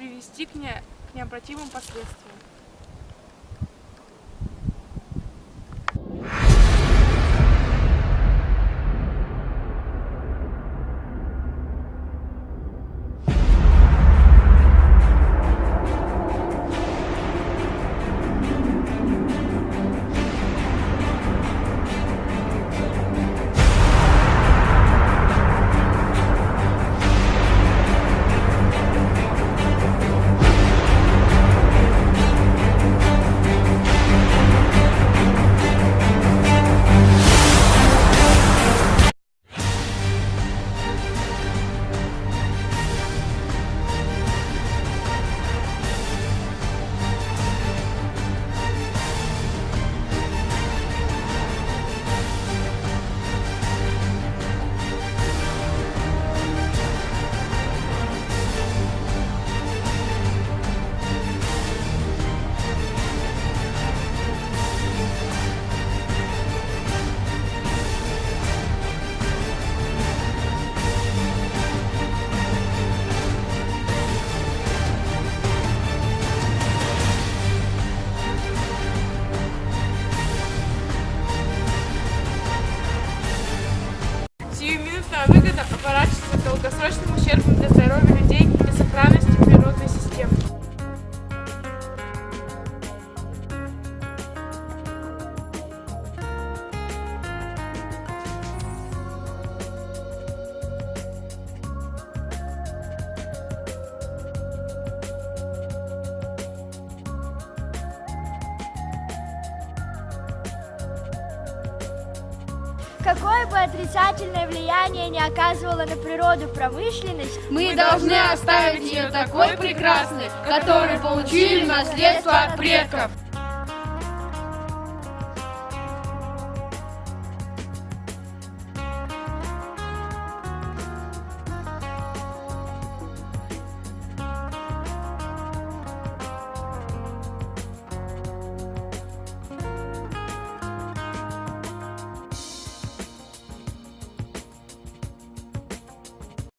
привести к необратимым последствиям. Сиюминутная выгода оборачивается долгосрочным ущербом для здоровья людей и сохранности природной системы. Какое бы отрицательное влияние не оказывала на природу промышленность, мы должны оставить ее такой прекрасной, которую получили в наследство от предков.